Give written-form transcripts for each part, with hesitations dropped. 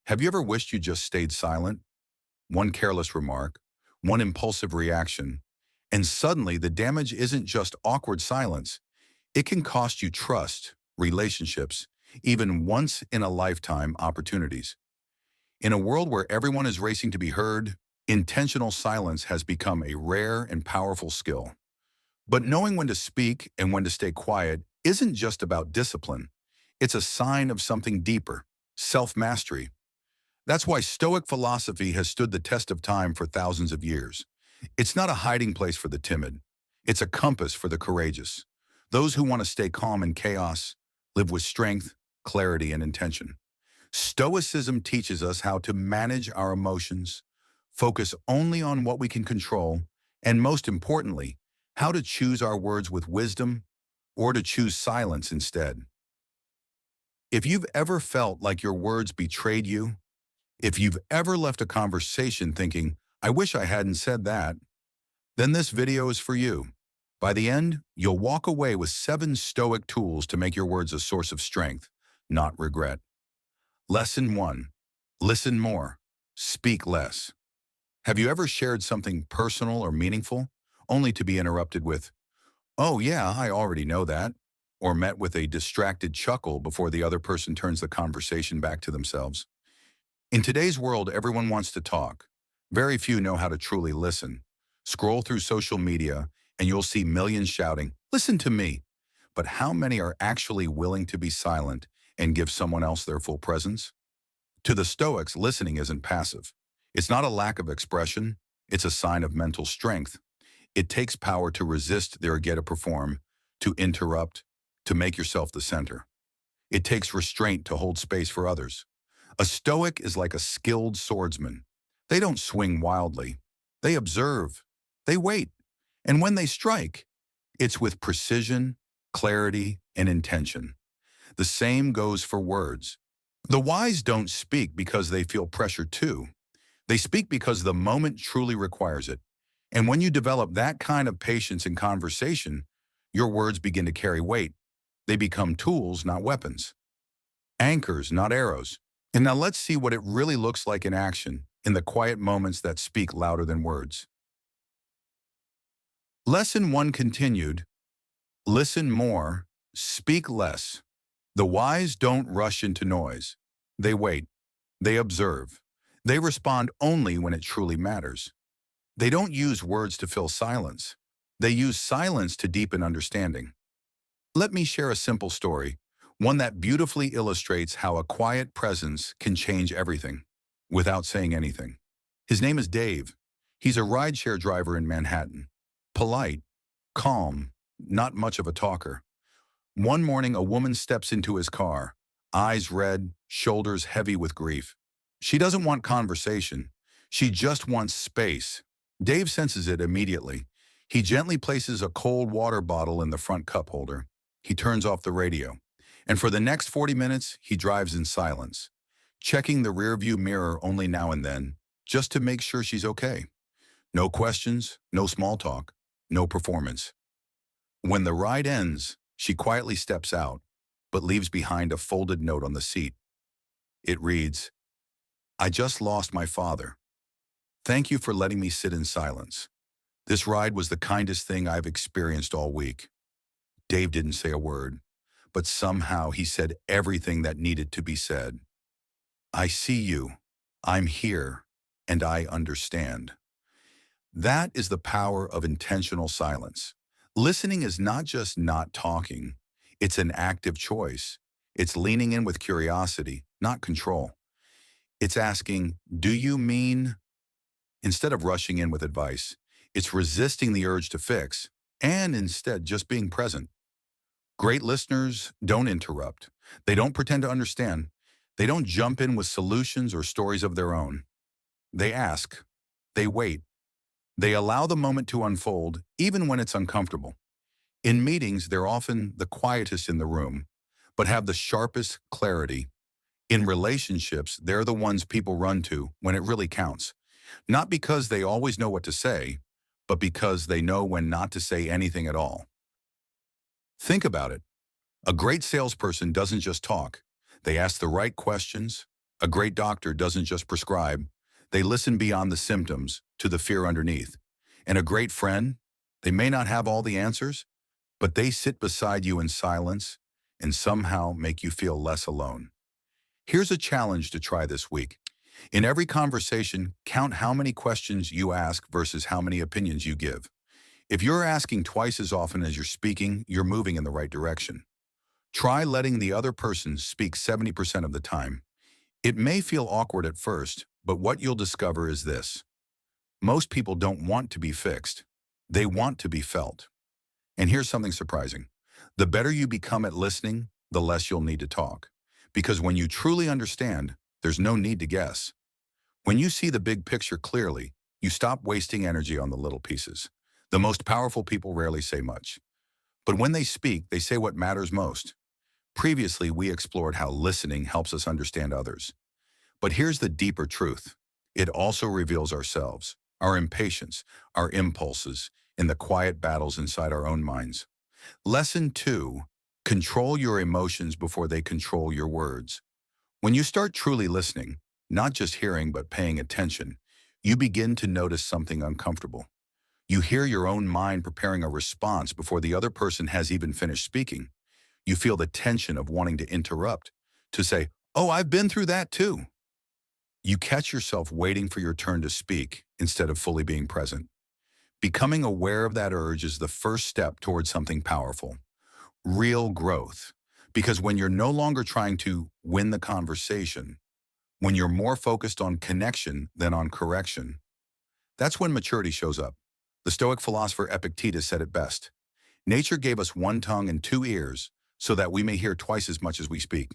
Have you ever wished you just stayed silent? One careless remark, one impulsive reaction, and suddenly the damage isn't just awkward silence. It can cost you trust, relationships, even once-in-a-lifetime opportunities. In a world where everyone is racing to be heard, intentional silence has become a rare and powerful skill. But knowing when to speak and when to stay quiet isn't just about discipline. It's a sign of something deeper, self-mastery. That's why Stoic philosophy has stood the test of time for thousands of years. It's not a hiding place for the timid. It's a compass for the courageous. Those who want to stay calm in chaos, live with strength, clarity, and intention. Stoicism teaches us how to manage our emotions, focus only on what we can control, and most importantly, how to choose our words with wisdom or to choose silence instead. If you've ever felt like your words betrayed you, if you've ever left a conversation thinking, I wish I hadn't said that, then this video is for you. By the end, you'll walk away with 7 Stoic tools to make your words a source of strength, not regret. Lesson 1. Listen more. Speak less. Have you ever shared something personal or meaningful, only to be interrupted with, oh yeah, I already know that, or met with a distracted chuckle before the other person turns the conversation back to themselves? In today's world, everyone wants to talk. Very few know how to truly listen. Scroll through social media and you'll see millions shouting, listen to me. But how many are actually willing to be silent and give someone else their full presence? To the Stoics, listening isn't passive. It's not a lack of expression. It's a sign of mental strength. It takes power to resist the urge to perform, to interrupt, to make yourself the center. It takes restraint to hold space for others. A Stoic is like a skilled swordsman. They don't swing wildly. They observe. They wait. And when they strike, it's with precision, clarity, and intention. The same goes for words. The wise don't speak because they feel pressure to. They speak because the moment truly requires it. And when you develop that kind of patience in conversation, your words begin to carry weight. They become tools, not weapons. Anchors, not arrows. And now let's see what it really looks like in action, in the quiet moments that speak louder than words. Lesson 1 continued. Listen more, speak less. The wise don't rush into noise. They wait. They observe. They respond only when it truly matters. They don't use words to fill silence. They use silence to deepen understanding. Let me share a simple story, one that beautifully illustrates how a quiet presence can change everything without saying anything. His name is Dave. He's a rideshare driver in Manhattan. Polite, calm, not much of a talker. One morning, a woman steps into his car, eyes red, shoulders heavy with grief. She doesn't want conversation. She just wants space. Dave senses it immediately. He gently places a cold water bottle in the front cup holder. He turns off the radio. And for the next 40 minutes, he drives in silence, checking the rearview mirror only now and then, just to make sure she's okay. No questions, no small talk, no performance. When the ride ends, she quietly steps out, but leaves behind a folded note on the seat. It reads, I just lost my father. Thank you for letting me sit in silence. This ride was the kindest thing I've experienced all week. Dave didn't say a word, but somehow he said everything that needed to be said. I see you, I'm here, and I understand. That is the power of intentional silence. Listening is not just not talking. It's an active choice. It's leaning in with curiosity, not control. It's asking, do you mean? Instead of rushing in with advice, it's resisting the urge to fix, and instead just being present. Great listeners don't interrupt. They don't pretend to understand. They don't jump in with solutions or stories of their own. They ask. They wait. They allow the moment to unfold, even when it's uncomfortable. In meetings, they're often the quietest in the room, but have the sharpest clarity. In relationships, they're the ones people run to when it really counts. Not because they always know what to say, but because they know when not to say anything at all. Think about it. A great salesperson doesn't just talk. They ask the right questions, A great doctor doesn't just prescribe, they listen beyond the symptoms to the fear underneath. And a great friend, they may not have all the answers, but they sit beside you in silence and somehow make you feel less alone. Here's a challenge to try this week. In every conversation, count how many questions you ask versus how many opinions you give. If you're asking twice as often as you're speaking, you're moving in the right direction. Try letting the other person speak 70% of the time. It may feel awkward at first, but what you'll discover is this. Most people don't want to be fixed. They want to be felt. And here's something surprising. The better you become at listening, the less you'll need to talk. Because when you truly understand, there's no need to guess. When you see the big picture clearly, you stop wasting energy on the little pieces. The most powerful people rarely say much. But when they speak, they say what matters most. Previously, we explored how listening helps us understand others. But here's the deeper truth. It also reveals ourselves, our impatience, our impulses, and the quiet battles inside our own minds. Lesson 2, control your emotions before they control your words. When you start truly listening, not just hearing but paying attention, you begin to notice something uncomfortable. You hear your own mind preparing a response before the other person has even finished speaking. You feel the tension of wanting to interrupt, to say, "Oh, I've been through that too." You catch yourself waiting for your turn to speak instead of fully being present. Becoming aware of that urge is the first step towards something powerful, real growth. Because when you're no longer trying to win the conversation, when you're more focused on connection than on correction, that's when maturity shows up. The Stoic philosopher Epictetus said it best. Nature gave us one tongue and two ears so that we may hear twice as much as we speak.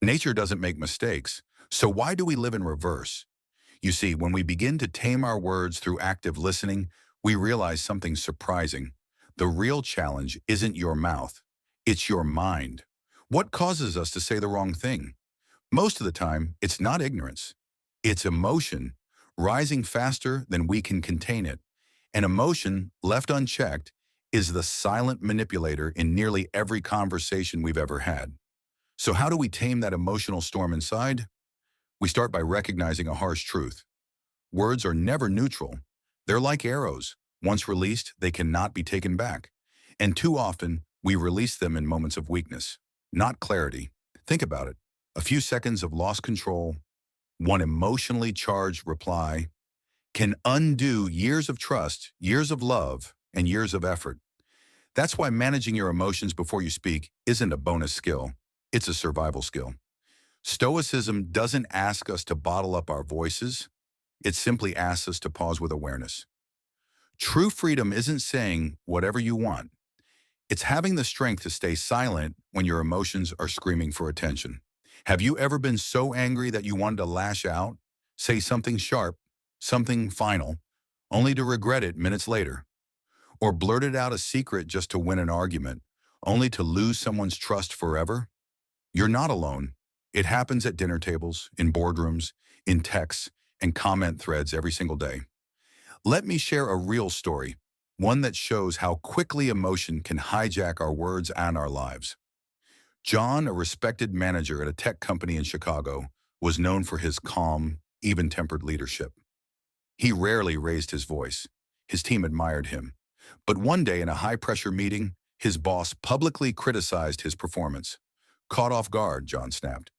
Nature doesn't make mistakes, so why do we live in reverse? You see, when we begin to tame our words through active listening, we realize something surprising. The real challenge isn't your mouth, it's your mind. What causes us to say the wrong thing? Most of the time, it's not ignorance. It's emotion, rising faster than we can contain it. And emotion, left unchecked, is the silent manipulator in nearly every conversation we've ever had. So how do we tame that emotional storm inside? We start by recognizing a harsh truth. Words are never neutral. They're like arrows. Once released, they cannot be taken back. And too often, we release them in moments of weakness, not clarity. Think about it. A few seconds of lost control, one emotionally charged reply, can undo years of trust, years of love, and years of effort. That's why managing your emotions before you speak isn't a bonus skill. It's a survival skill. Stoicism doesn't ask us to bottle up our voices. It simply asks us to pause with awareness. True freedom isn't saying whatever you want. It's having the strength to stay silent when your emotions are screaming for attention. Have you ever been so angry that you wanted to lash out, say something sharp, something final, only to regret it minutes later? Or blurted out a secret just to win an argument, only to lose someone's trust forever? You're not alone. It happens at dinner tables, in boardrooms, in texts, and comment threads every single day. Let me share a real story, one that shows how quickly emotion can hijack our words and our lives. John, a respected manager at a tech company in Chicago, was known for his calm, even-tempered leadership. He rarely raised his voice. His team admired him. But one day in a high-pressure meeting, his boss publicly criticized his performance. Caught off guard, John snapped.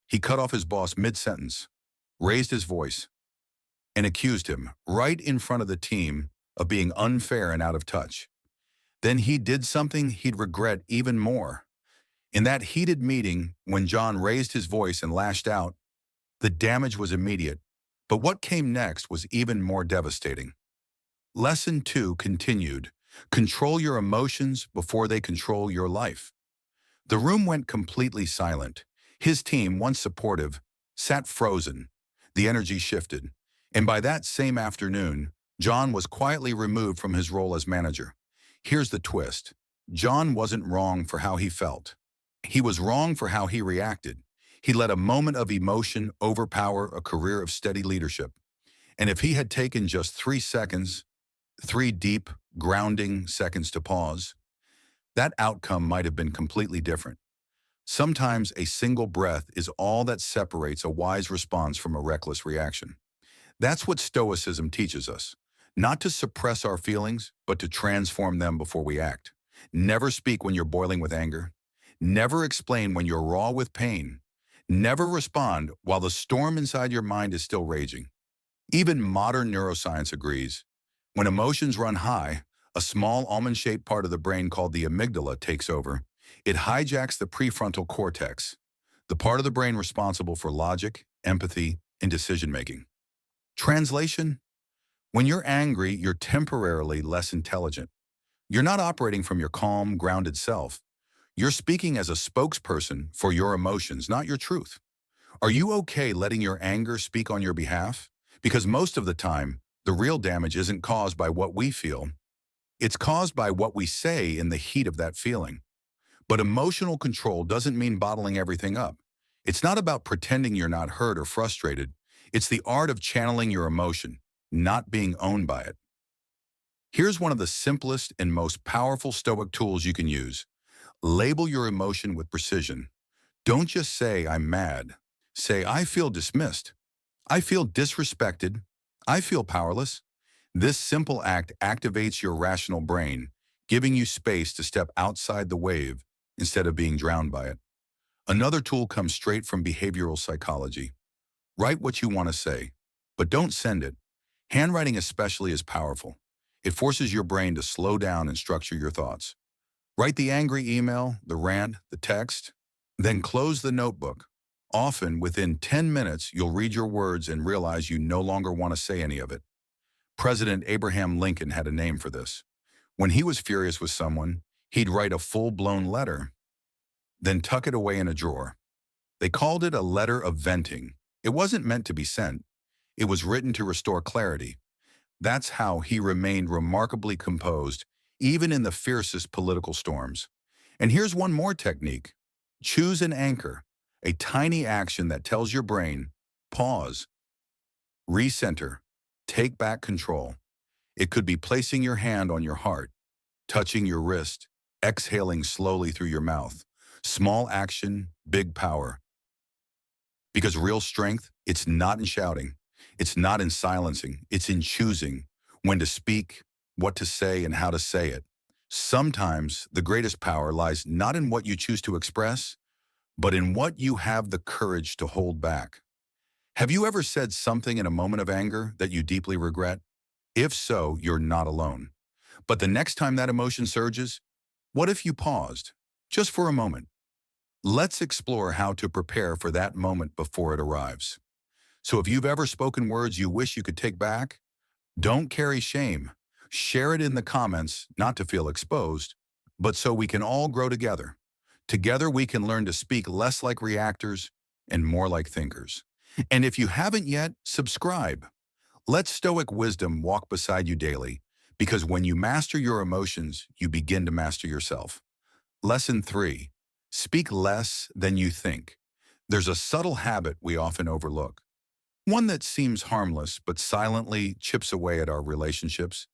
He cut off his boss mid-sentence, raised his voice, and accused him, right in front of the team, of being unfair and out of touch. Then he did something he'd regret even more. In that heated meeting, when John raised his voice and lashed out, the damage was immediate. But what came next was even more devastating. Lesson 2 continued. Control your emotions before they control your life. The room went completely silent. His team, once supportive, sat frozen. The energy shifted. And by that same afternoon, John was quietly removed from his role as manager. Here's the twist. John wasn't wrong for how he felt. He was wrong for how he reacted. He let a moment of emotion overpower a career of steady leadership. And if he had taken just 3 seconds, 3 deep, grounding seconds to pause, that outcome might have been completely different. Sometimes a single breath is all that separates a wise response from a reckless reaction. That's what Stoicism teaches us. Not to suppress our feelings, but to transform them before we act. Never speak when you're boiling with anger. Never explain when you're raw with pain. Never respond while the storm inside your mind is still raging. Even modern neuroscience agrees. When emotions run high, a small almond-shaped part of the brain called the amygdala takes over. It hijacks the prefrontal cortex, the part of the brain responsible for logic, empathy, and decision-making. Translation: when you're angry, you're temporarily less intelligent. You're not operating from your calm, grounded self. You're speaking as a spokesperson for your emotions, not your truth. Are you okay letting your anger speak on your behalf? Because most of the time, the real damage isn't caused by what we feel. It's caused by what we say in the heat of that feeling. But emotional control doesn't mean bottling everything up. It's not about pretending you're not hurt or frustrated. It's the art of channeling your emotion, not being owned by it. Here's one of the simplest and most powerful Stoic tools you can use. Label your emotion with precision. Don't just say, "I'm mad." Say, "I feel dismissed. I feel disrespected. I feel powerless." This simple act activates your rational brain, giving you space to step outside the wave instead of being drowned by it. Another tool comes straight from behavioral psychology. Write what you want to say, but don't send it. Handwriting especially is powerful. It forces your brain to slow down and structure your thoughts. Write the angry email, the rant, the text, then close the notebook. Often, within 10 minutes, you'll read your words and realize you no longer want to say any of it. President Abraham Lincoln had a name for this. When he was furious with someone, he'd write a full-blown letter, then tuck it away in a drawer. They called it a letter of venting. It wasn't meant to be sent. It was written to restore clarity. That's how he remained remarkably composed, even in the fiercest political storms. And here's one more technique. Choose an anchor, a tiny action that tells your brain, pause, recenter, take back control. It could be placing your hand on your heart, touching your wrist, exhaling slowly through your mouth. Small action, big power. Because real strength, it's not in shouting. It's not in silencing. It's in choosing when to speak, what to say, and how to say it. Sometimes the greatest power lies not in what you choose to express, but in what you have the courage to hold back. Have you ever said something in a moment of anger that you deeply regret? If so, you're not alone. But the next time that emotion surges, what if you paused, just for a moment? Let's explore how to prepare for that moment before it arrives. So if you've ever spoken words you wish you could take back, don't carry shame. Share it in the comments, not to feel exposed, but so we can all grow together. Together we can learn to speak less like reactors and more like thinkers. And if you haven't yet, subscribe. Let Stoic wisdom walk beside you daily, because when you master your emotions, you begin to master yourself. Lesson 3. Speak less than you think. There's a subtle habit we often overlook. One that seems harmless, but silently chips away at our relationships,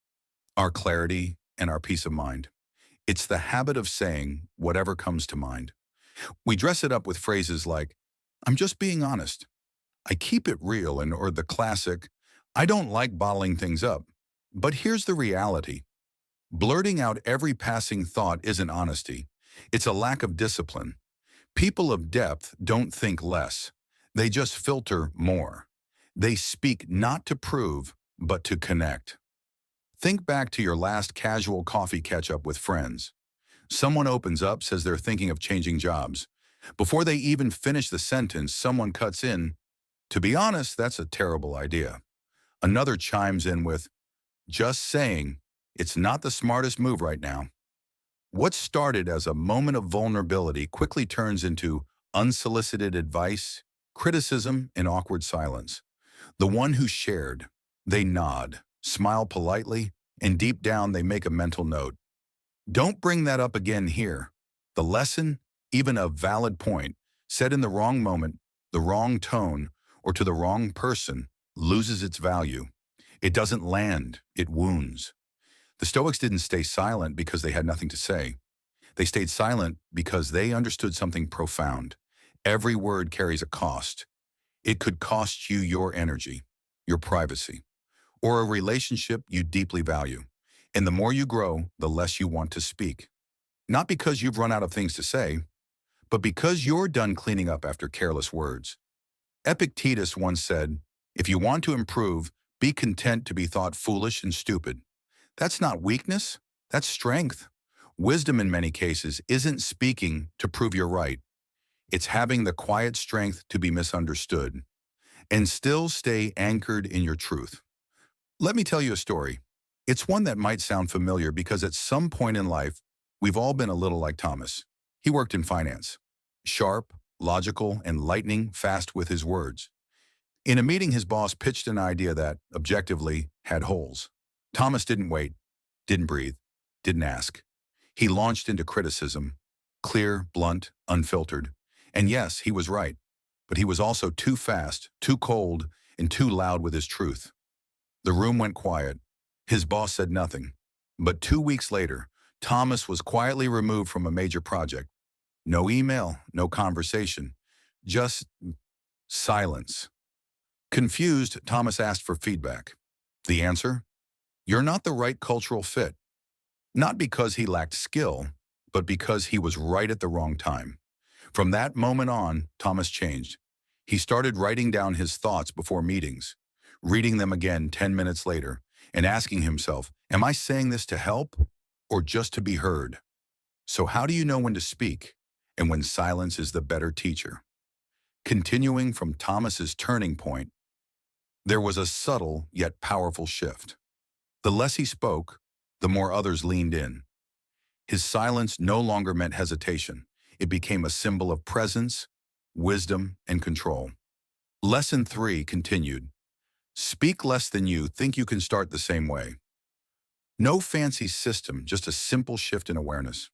our clarity, and our peace of mind. It's the habit of saying whatever comes to mind. We dress it up with phrases like, "I'm just being honest." "I keep it real," or the classic, "I don't like bottling things up." But here's the reality. Blurting out every passing thought isn't honesty. It's a lack of discipline. People of depth don't think less. They just filter more. They speak not to prove, but to connect. Think back to your last casual coffee catch-up with friends. Someone opens up, says they're thinking of changing jobs. Before they even finish the sentence, someone cuts in, "To be honest, that's a terrible idea." Another chimes in with, "Just saying, it's not the smartest move right now." What started as a moment of vulnerability quickly turns into unsolicited advice, criticism, and awkward silence. The one who shared, they nod, smile politely, and deep down they make a mental note. Don't bring that up again here. The lesson, even a valid point, said in the wrong moment, the wrong tone, or to the wrong person, loses its value. It doesn't land, it wounds. The Stoics didn't stay silent because they had nothing to say. They stayed silent because they understood something profound. Every word carries a cost. It could cost you your energy, your privacy, or a relationship you deeply value. And the more you grow, the less you want to speak. Not because you've run out of things to say, but because you're done cleaning up after careless words. Epictetus once said, "If you want to improve, be content to be thought foolish and stupid." That's not weakness, that's strength. Wisdom in many cases isn't speaking to prove you're right. It's having the quiet strength to be misunderstood and still stay anchored in your truth. Let me tell you a story. It's one that might sound familiar because at some point in life, we've all been a little like Thomas. He worked in finance. Sharp, logical, and lightning fast with his words. In a meeting, his boss pitched an idea that, objectively, had holes. Thomas didn't wait, didn't breathe, didn't ask. He launched into criticism, clear, blunt, unfiltered. And yes, he was right, but he was also too fast, too cold, and too loud with his truth. The room went quiet. His boss said nothing. But 2 weeks later, Thomas was quietly removed from a major project. No email, no conversation, just silence. Confused, Thomas asked for feedback. The answer? You're not the right cultural fit. Not because he lacked skill, but because he was right at the wrong time. From that moment on, Thomas changed. He started writing down his thoughts before meetings, reading them again 10 minutes later, and asking himself, am I saying this to help or just to be heard? So how do you know when to speak and when silence is the better teacher? Continuing from Thomas's turning point, there was a subtle yet powerful shift. The less he spoke, the more others leaned in. His silence no longer meant hesitation. It became a symbol of presence, wisdom, and control. Lesson 3 continued. Speak less than you think you can start the same way. No fancy system, just a simple shift in awareness.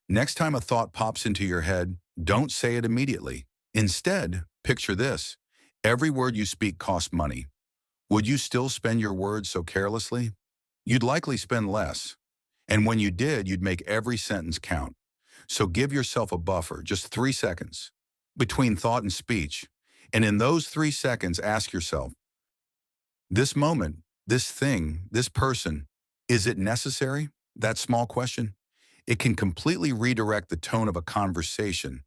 Next time a thought pops into your head, don't say it immediately. Instead, picture this. Every word you speak costs money. Would you still spend your words so carelessly? You'd likely spend less. And when you did, you'd make every sentence count. So give yourself a buffer, just 3 seconds, between thought and speech. And in those 3 seconds, ask yourself, this moment, this thing, this person, is it necessary? That small question. It can completely redirect the tone of a conversation.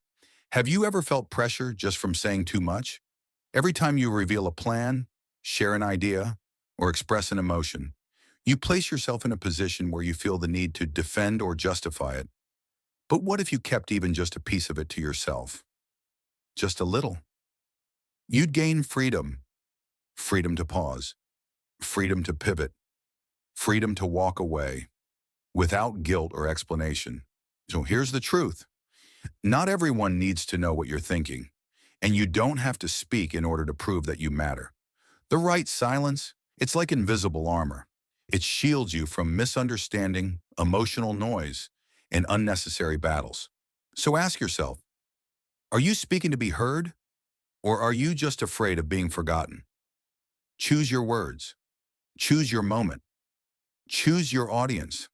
Have you ever felt pressure just from saying too much? Every time you reveal a plan, share an idea, or express an emotion, you place yourself in a position where you feel the need to defend or justify it. But what if you kept even just a piece of it to yourself? Just a little. You'd gain freedom. Freedom to pause. Freedom to pivot. Freedom to walk away without guilt or explanation. So here's the truth. Not everyone needs to know what you're thinking, and you don't have to speak in order to prove that you matter. The right silence, it's like invisible armor. It shields you from misunderstanding, emotional noise, and unnecessary battles. So ask yourself, are you speaking to be heard, or are you just afraid of being forgotten? Choose your words. Choose your moment. Choose your audience.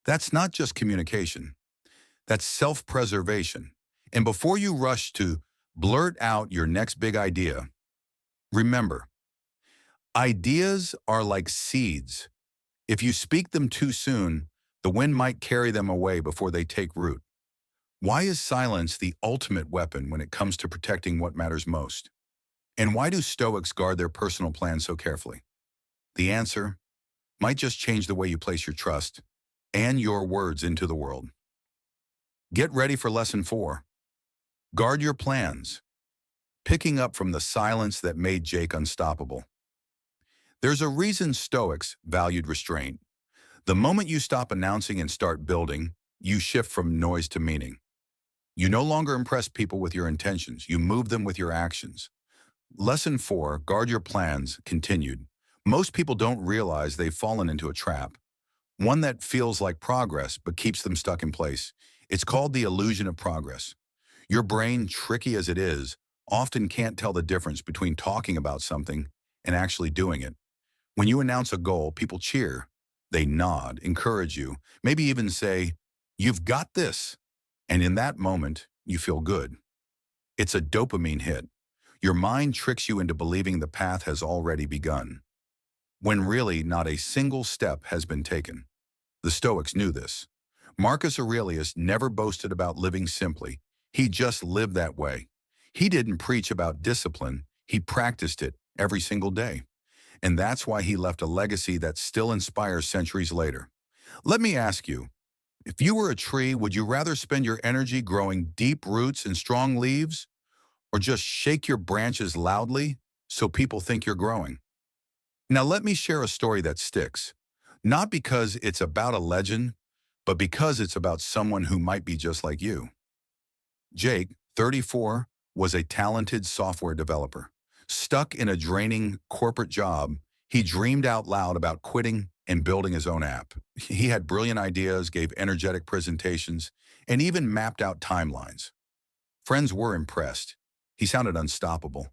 That's not just communication. That's self-preservation. And before you rush to blurt out your next big idea, remember, ideas are like seeds. If you speak them too soon, the wind might carry them away before they take root. Why is silence the ultimate weapon when it comes to protecting what matters most? And why do Stoics guard their personal plans so carefully? The answer might just change the way you place your trust and your words into the world. Get ready for lesson 4. Guard your plans, picking up from the silence that made Jake unstoppable. There's a reason Stoics valued restraint. The moment you stop announcing and start building, you shift from noise to meaning. You no longer impress people with your intentions, you move them with your actions. Lesson 4, guard your plans, continued. Most people don't realize they've fallen into a trap, one that feels like progress but keeps them stuck in place. It's called the illusion of progress. Your brain, tricky as it is, often can't tell the difference between talking about something and actually doing it. When you announce a goal, people cheer. They nod, encourage you, maybe even say, You've got this. And in that moment, you feel good. It's a dopamine hit. Your mind tricks you into believing the path has already begun, when really not a single step has been taken. The Stoics knew this. Marcus Aurelius never boasted about living simply. He just lived that way. He didn't preach about discipline. He practiced it every single day. And that's why he left a legacy that still inspires centuries later. Let me ask you, if you were a tree, would you rather spend your energy growing deep roots and strong leaves, or just shake your branches loudly so people think you're growing? Now let me share a story that sticks. Not because it's about a legend, but because it's about someone who might be just like you. Jake, 34, was a talented software developer. Stuck in a draining corporate job, he dreamed out loud about quitting and building his own app. He had brilliant ideas, gave energetic presentations, and even mapped out timelines. Friends were impressed. He sounded unstoppable.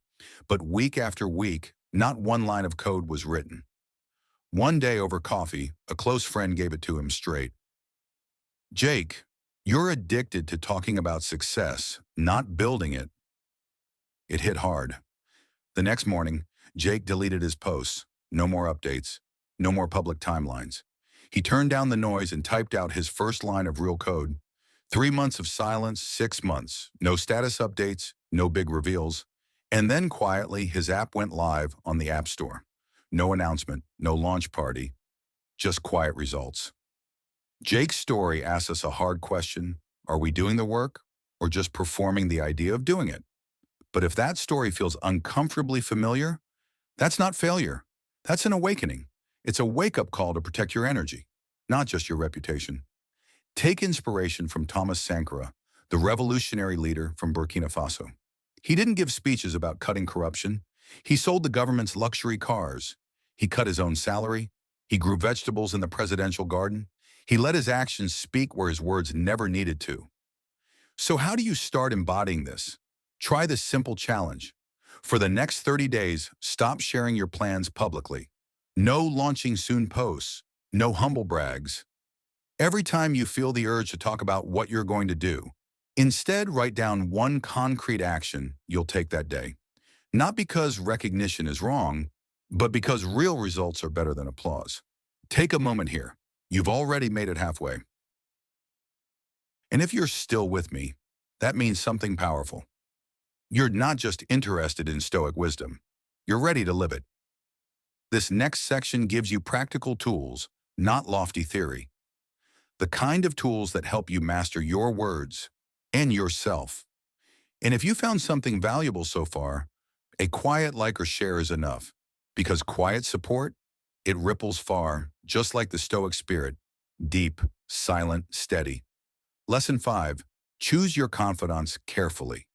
But week after week, not one line of code was written. One day over coffee, a close friend gave it to him straight. Jake, you're addicted to talking about success, not building it. It hit hard. The next morning, Jake deleted his posts. No more updates. No more public timelines. He turned down the noise and typed out his first line of real code. 3 months of silence, 6 months. No status updates, no big reveals. And then quietly, his app went live on the App Store. No announcement, no launch party, just quiet results. Jake's story asks us a hard question. Are we doing the work or just performing the idea of doing it? But if that story feels uncomfortably familiar, that's not failure. That's an awakening. It's a wake-up call to protect your energy, not just your reputation. Take inspiration from Thomas Sankara, the revolutionary leader from Burkina Faso. He didn't give speeches about cutting corruption. He sold the government's luxury cars. He cut his own salary. He grew vegetables in the presidential garden. He let his actions speak where his words never needed to. So how do you start embodying this? Try this simple challenge. For the next 30 days, stop sharing your plans publicly. No launching soon posts. No humble brags. Every time you feel the urge to talk about what you're going to do, instead write down one concrete action you'll take that day. Not because recognition is wrong, but because real results are better than applause. Take a moment here. You've already made it halfway. And if you're still with me, that means something powerful. You're not just interested in Stoic wisdom. You're ready to live it. This next section gives you practical tools, not lofty theory. The kind of tools that help you master your words and yourself. And if you found something valuable so far, a quiet like or share is enough. Because quiet support, it ripples far, just like the Stoic spirit, deep, silent, steady. Lesson 5, choose your confidants carefully.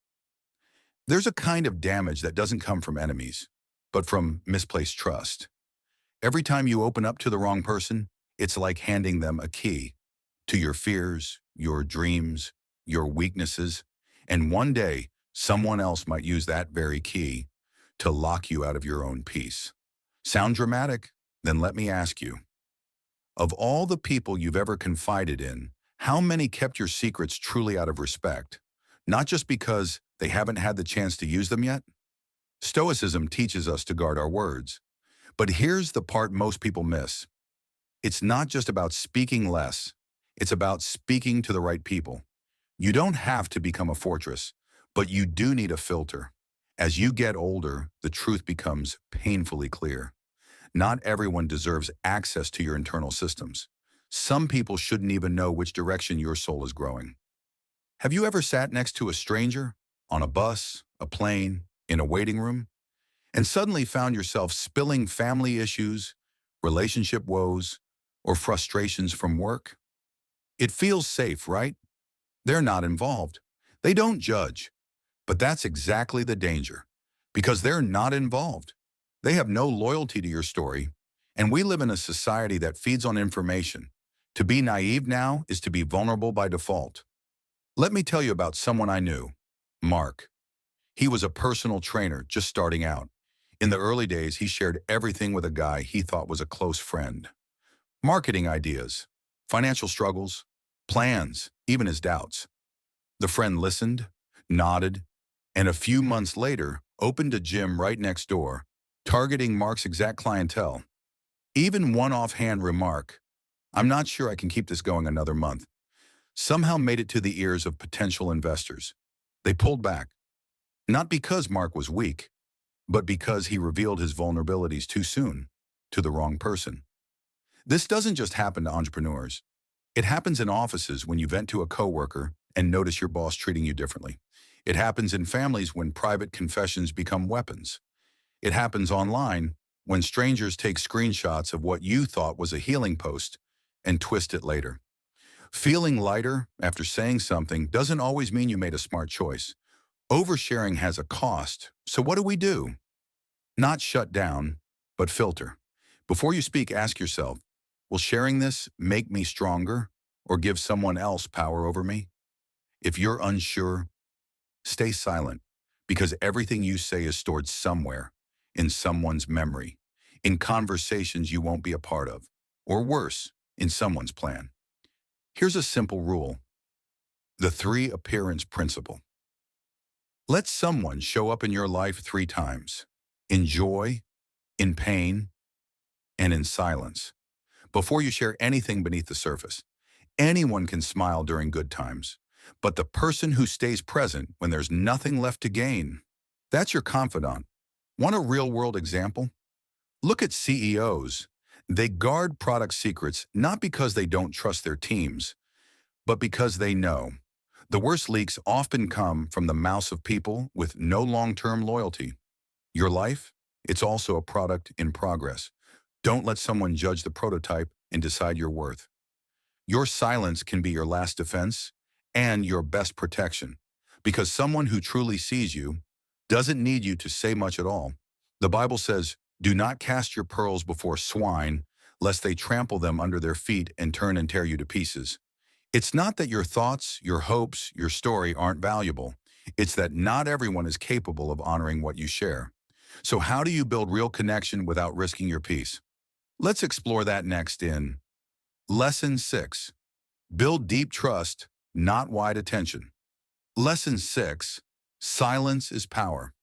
There's a kind of damage that doesn't come from enemies, but from misplaced trust. Every time you open up to the wrong person, it's like handing them a key to your fears, your dreams, your weaknesses, and one day, someone else might use that very key to lock you out of your own peace. Sound dramatic? Then let me ask you, of all the people you've ever confided in, how many kept your secrets truly out of respect? Not just because they haven't had the chance to use them yet? Stoicism teaches us to guard our words. But here's the part most people miss. It's not just about speaking less. It's about speaking to the right people. You don't have to become a fortress, but you do need a filter. As you get older, the truth becomes painfully clear. Not everyone deserves access to your internal systems. Some people shouldn't even know which direction your soul is growing. Have you ever sat next to a stranger, on a bus, a plane, in a waiting room, and suddenly found yourself spilling family issues, relationship woes, or frustrations from work? It feels safe, right? They're not involved. They don't judge. But that's exactly the danger, because they're not involved. They have no loyalty to your story, and we live in a society that feeds on information. To be naive now is to be vulnerable by default. Let me tell you about someone I knew, Mark. He was a personal trainer just starting out. In the early days, he shared everything with a guy he thought was a close friend. Marketing ideas, financial struggles, plans, even his doubts. The friend listened, nodded, and a few months later opened a gym right next door, targeting Mark's exact clientele. Even one offhand remark, "I'm not sure I can keep this going another month," somehow made it to the ears of potential investors. They pulled back, not because Mark was weak, but because he revealed his vulnerabilities too soon to the wrong person. This doesn't just happen to entrepreneurs. It happens in offices when you vent to a coworker and notice your boss treating you differently. It happens in families when private confessions become weapons. It happens online when strangers take screenshots of what you thought was a healing post and twist it later. Feeling lighter after saying something doesn't always mean you made a smart choice. Oversharing has a cost, so what do? Not shut down, but filter. Before you speak, ask yourself, will sharing this make me stronger or give someone else power over me? If you're unsure, stay silent, because everything you say is stored somewhere, in someone's memory, in conversations you won't be a part of, or worse, in someone's plan. Here's a simple rule: the three appearance principle. Let someone show up in your life 3 times: in joy, in pain, and in silence, before you share anything beneath the surface. Anyone can smile during good times, but the person who stays present when there's nothing left to gain, that's your confidant. Want a real-world example? Look at CEOs. They guard product secrets not because they don't trust their teams, but because they know. The worst leaks often come from the mouths of people with no long-term loyalty. Your life? It's also a product in progress. Don't let someone judge the prototype and decide your worth. Your silence can be your last defense and your best protection, because someone who truly sees you doesn't need you to say much at all. The Bible says, "Do not cast your pearls before swine, lest they trample them under their feet and turn and tear you to pieces." It's not that your thoughts, your hopes, your story aren't valuable. It's that not everyone is capable of honoring what you share. So how do you build real connection without risking your peace? Let's explore that next in Lesson 6. Build deep trust, not wide attention. Lesson 6. Silence is power.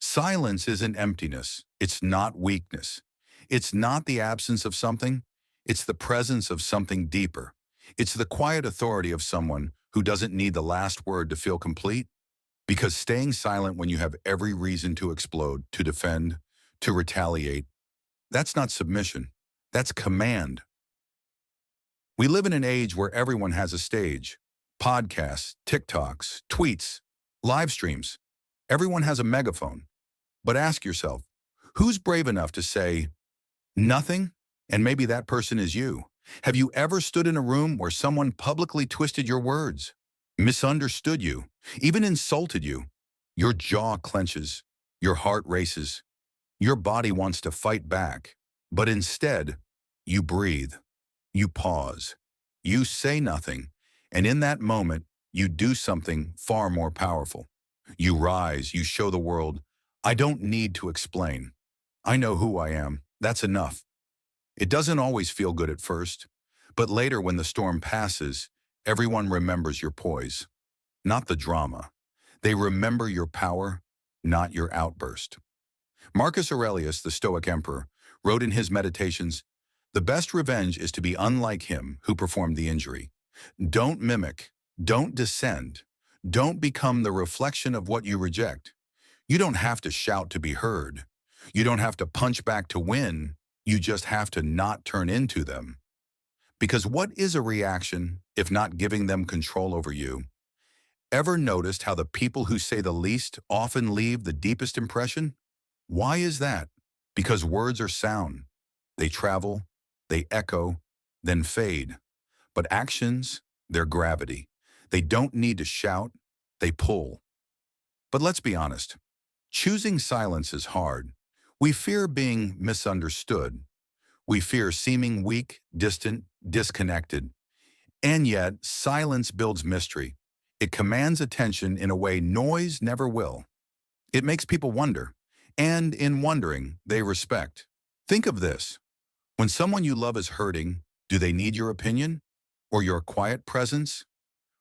Silence isn't emptiness. It's not weakness. It's not the absence of something. It's the presence of something deeper. It's the quiet authority of someone who doesn't need the last word to feel complete. Because staying silent when you have every reason to explode, to defend, to retaliate, that's not submission. That's command. We live in an age where everyone has a stage. Podcasts, TikToks, tweets, live streams. Everyone has a megaphone. But ask yourself, who's brave enough to say nothing? And maybe that person is you. Have you ever stood in a room where someone publicly twisted your words, misunderstood you, even insulted you? Your jaw clenches, your heart races, your body wants to fight back. But instead, you breathe, you pause, you say nothing, and in that moment, you do something far more powerful. You rise, you show the world, I don't need to explain. I know who I am. That's enough. It doesn't always feel good at first, but later when the storm passes, everyone remembers your poise, not the drama. They remember your power, not your outburst. Marcus Aurelius, the Stoic emperor, wrote in his Meditations, "The best revenge is to be unlike him who performed the injury." Don't mimic, don't descend, don't become the reflection of what you reject. You don't have to shout to be heard. You don't have to punch back to win. You just have to not turn into them. Because what is a reaction if not giving them control over you? Ever noticed how the people who say the least often leave the deepest impression? Why is that? Because words are sound. They travel, they echo, then fade. But actions, they're gravity. They don't need to shout, they pull. But let's be honest, choosing silence is hard. We fear being misunderstood. We fear seeming weak, distant, disconnected. And yet, silence builds mystery. It commands attention in a way noise never will. It makes people wonder, and in wondering, they respect. Think of this. When someone you love is hurting, do they need your opinion? Or your quiet presence?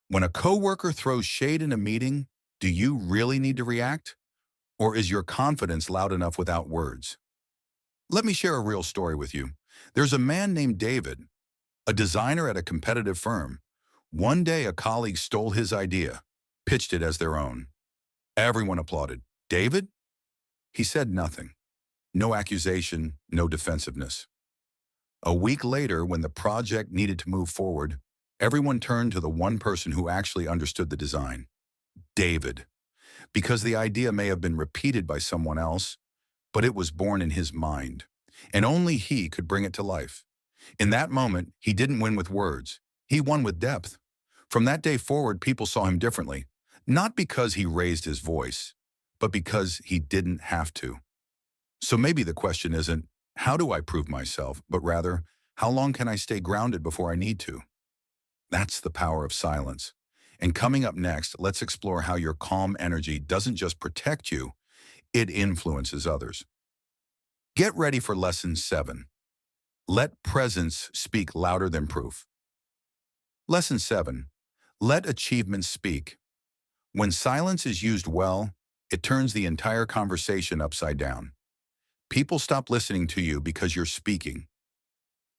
When a coworker throws shade in a meeting, do you really need to react? Or is your confidence loud enough without words? Let me share a real story with you. There's a man named David, a designer at a competitive firm. One day, a colleague stole his idea, pitched it as their own. Everyone applauded. David? He said nothing. No accusation, no defensiveness. A week later, when the project needed to move forward, everyone turned to the one person who actually understood the design, David, because the idea may have been repeated by someone else, but it was born in his mind, and only he could bring it to life. In that moment, he didn't win with words. He won with depth. From that day forward, people saw him differently, not because he raised his voice, but because he didn't have to. So maybe the question isn't, how do I prove myself, but rather, how long can I stay grounded before I need to? That's the power of silence. And coming up next, let's explore how your calm energy doesn't just protect you, it influences others. Get ready for Lesson 7. Let presence speak louder than proof. Lesson 7. Let achievements speak. When silence is used well, it turns the entire conversation upside down. People stop listening to you because you're speaking,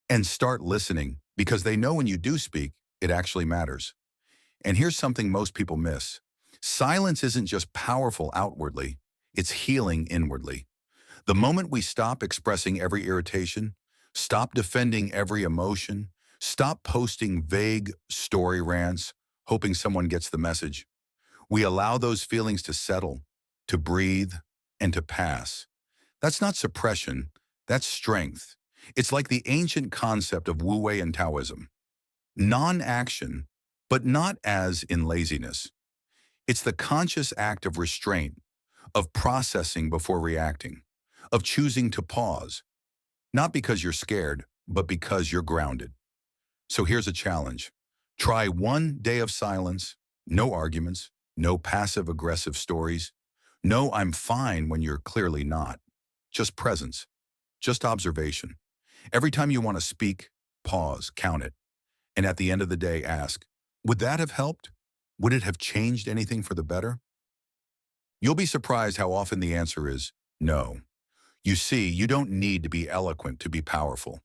and start listening because they know when you do speak, it actually matters. And here's something most people miss. Silence isn't just powerful outwardly, it's healing inwardly. The moment we stop expressing every irritation, stop defending every emotion, stop posting vague story rants, hoping someone gets the message, we allow those feelings to settle, to breathe, and to pass. That's not suppression, that's strength. It's like the ancient concept of Wu Wei and Taoism. Non-action, but not as in laziness. It's the conscious act of restraint, of processing before reacting, of choosing to pause, not because you're scared, but because you're grounded. So here's a challenge. Try one day of silence, no arguments, no passive-aggressive stories, no I'm fine when you're clearly not. Just presence, just observation. Every time you want to speak, pause, count it. And at the end of the day, ask, would that have helped? Would it have changed anything for the better? You'll be surprised how often the answer is no. You see, you don't need to be eloquent to be powerful.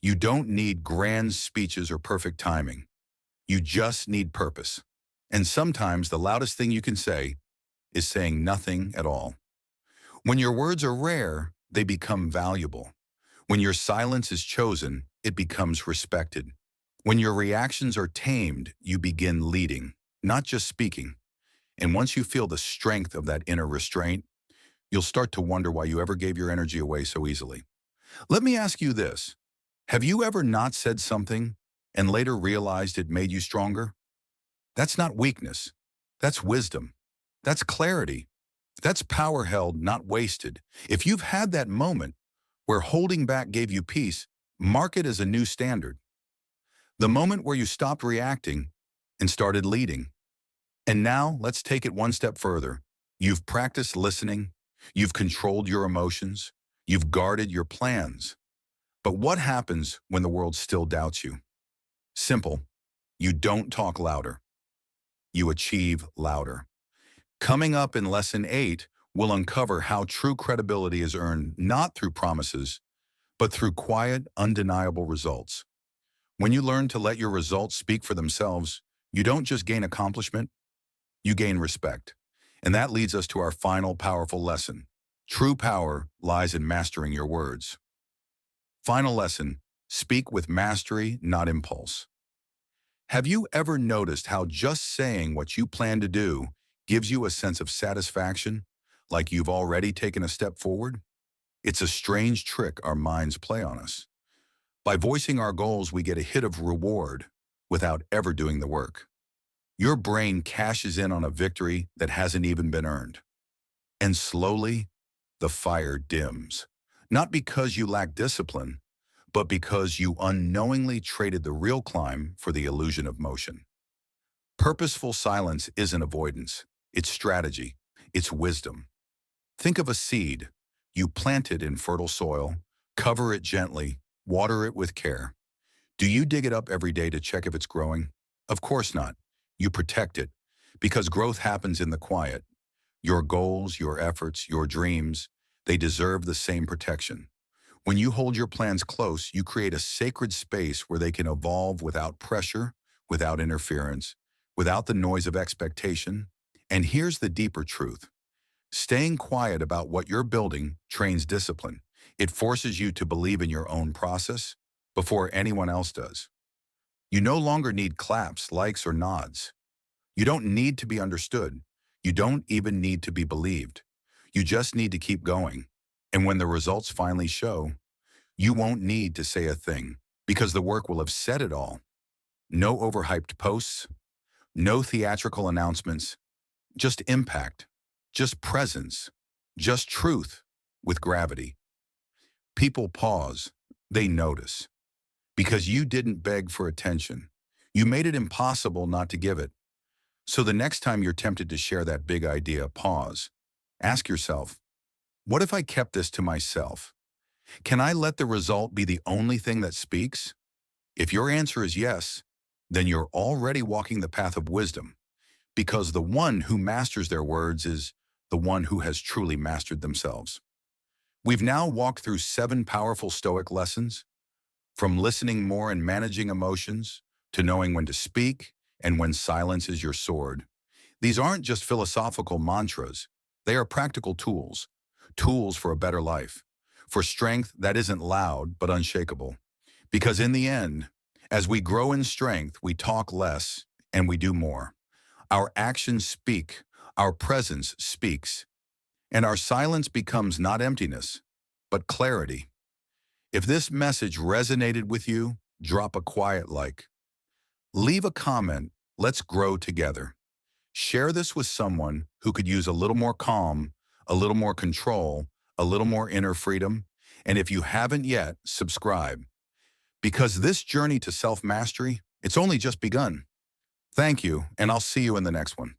You don't need grand speeches or perfect timing. You just need purpose. And sometimes the loudest thing you can say is saying nothing at all. When your words are rare, they become valuable. When your silence is chosen, it becomes respected. When your reactions are tamed, you begin leading, not just speaking. And once you feel the strength of that inner restraint, you'll start to wonder why you ever gave your energy away so easily. Let me ask you this. Have you ever not said something and later realized it made you stronger? That's not weakness. That's wisdom. That's clarity. That's power held, not wasted. If you've had that moment where holding back gave you peace, mark it as a new standard. The moment where you stopped reacting and started leading. And now let's take it one step further. You've practiced listening. You've controlled your emotions. You've guarded your plans. But what happens when the world still doubts you? Simple. You don't talk louder. You achieve louder. Coming up in Lesson 8, we'll uncover how true credibility is earned not through promises, but through quiet, undeniable results. When you learn to let your results speak for themselves, you don't just gain accomplishment, you gain respect. And that leads us to our final powerful lesson. True power lies in mastering your words. Final lesson, speak with mastery, not impulse. Have you ever noticed how just saying what you plan to do gives you a sense of satisfaction, like you've already taken a step forward? It's a strange trick our minds play on us. By voicing our goals, we get a hit of reward without ever doing the work. Your brain cashes in on a victory that hasn't even been earned. And slowly, the fire dims. Not because you lack discipline, but because you unknowingly traded the real climb for the illusion of motion. Purposeful silence isn't avoidance. It's strategy. It's wisdom. Think of a seed. You plant it in fertile soil, cover it gently, water it with care. Do you dig it up every day to check if it's growing? Of course not. You protect it, because growth happens in the quiet. Your goals, your efforts, your dreams, they deserve the same protection. When you hold your plans close, you create a sacred space where they can evolve without pressure, without interference, without the noise of expectation. And here's the deeper truth. Staying quiet about what you're building trains discipline. It forces you to believe in your own process before anyone else does. You no longer need claps, likes, or nods. You don't need to be understood. You don't even need to be believed. You just need to keep going. And when the results finally show, you won't need to say a thing because the work will have said it all. No overhyped posts, no theatrical announcements, just impact, just presence, just truth with gravity. People pause, they notice, because you didn't beg for attention. You made it impossible not to give it. So the next time you're tempted to share that big idea, pause. Ask yourself, what if I kept this to myself? Can I let the result be the only thing that speaks? If your answer is yes, then you're already walking the path of wisdom, because the one who masters their words is the one who has truly mastered themselves. We've now walked through 7 powerful Stoic lessons, from listening more and managing emotions, to knowing when to speak and when silence is your sword. These aren't just philosophical mantras. They are practical tools, tools for a better life, for strength that isn't loud but unshakable. Because in the end, as we grow in strength, we talk less and we do more. Our actions speak, our presence speaks, and our silence becomes not emptiness, but clarity. If this message resonated with you, drop a quiet like. Leave a comment. Let's grow together. Share this with someone who could use a little more calm, a little more control, a little more inner freedom. And if you haven't yet, subscribe. Because this journey to self-mastery, it's only just begun. Thank you, and I'll see you in the next one.